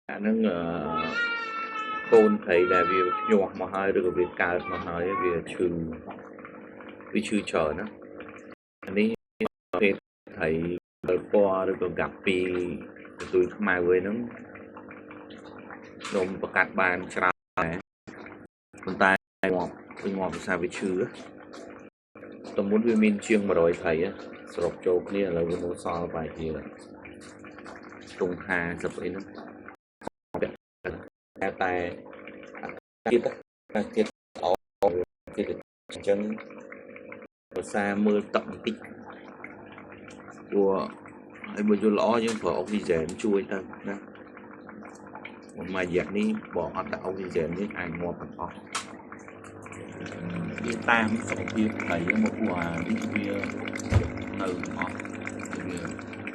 Nâng côn thấy là vì nhỏ mà hơi được việc cao mà hơi vì trừ trở nó anh ấy thấy qua được gặp vì tôi mai với nó nômประกาศ bàn ច្រើនប៉ុន្តែងាប់ភាសាវាឈឺតំមុនវាមានជាង100ថៃសរុបចូលគ្នាឥឡូវវានៅសល់បែរជាទង50អីហ្នឹងតែទៀតអញ្ចឹងភាសាមើលតក់បន្តិចព្រោះហើយបើយល់ល្អយើងប្រើអុកស៊ីហ្សែនជួយទៅណាមួយរយៈនេះបើអត់ដាក់អុកស៊ីហ្សែននេះអាចងាប់ទាំងអស់វាតាមសុខភាពត្រីមកព្រោះអានេះវានៅអស់វា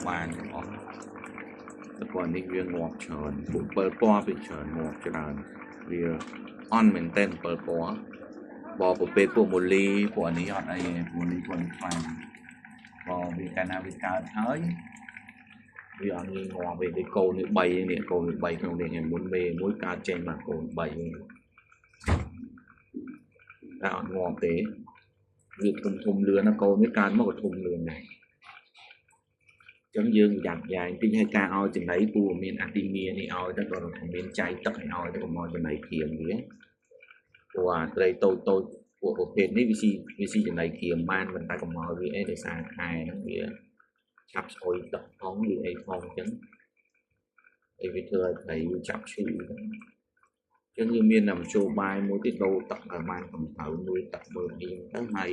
បានអស់តែព្រោះនេះវាងាប់ច្រើនពួក7ពណ៌វាច្រើនងាប់ច្រើនវាអន់មែនទែន7ពណ៌បើប្រភេទពួកម៉ូលីពួកនេះអត់អីម៉ូលីពួកនេះខ្លាំងបើវាកាលណាវាកើតហើយវាអត់ងាយងាប់ទេដូចកូននេះ3នេះកូននេះ3ក្នុងនេះមុនមេមួយកើតចេញមកកូន3តែអត់ងាប់ទេវាធំលឿនណាកូននេះកើតមកក៏ធំលឿនដែរអញ្ចឹងយើងប្រយ័ត្នយ៉ាងតិចឲ្យការឲ្យចំណីពូមានអាទីមៀនេះឲ្យទៅក៏មានចៃទឹកឲ្យទៅកុំឲ្យចំណីគ្រាមវាព្រោះអាត្រីតូចពួកប្រភេទនេះវាស៊ីចំណីគ្រាមបានប៉ុន្តែកុំឲ្យវាអីដោយសារខែហ្នឹងវាឆាប់ស្អុយទឹកផងវាអីផងអញ្ចឹងឲ្យវាធ្វើឲ្យត្រីវាចាប់ឈឺអញ្ចឹងយើងមានតែមធ្យោបាយមួយទៀតដូរទឹកឲ្យបានកំដៅមួយទឹកមើលនេះទៅហើយ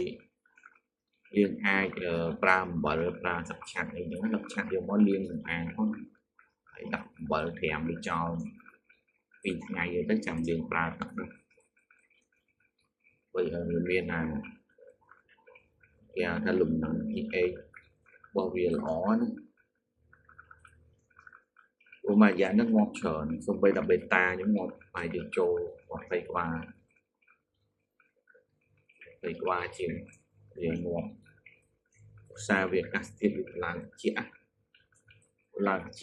យើងអាចប្រើអំបិលប្រើទឹកឆាត់អីចឹងទឹកឆាត់យកមកលាងនឹងអាងផងហើយដាក់អំបិលត្រាំវាចោល2ថ្ងៃទៅចាំយើងប្រើទឹកនោះបើមានអាគេហៅថាលំនឹងអេរបស់វាល្អណាព្រោះមួយរយៈហ្នឹងងាប់ច្រើនសូម្បីតែបេតាខ្ញុំងាប់ហើយយើងចូល20ក្បាលជាងវាងាប់សារវាអាកាសធាតុវាឡើងជា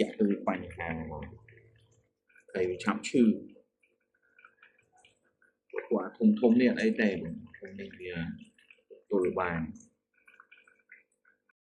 ក់គឺបញ្ហាមកហើយវាឆាប់ឈឺព្រោះធំនេះអត់អីទេធំនេះវាទល់បាន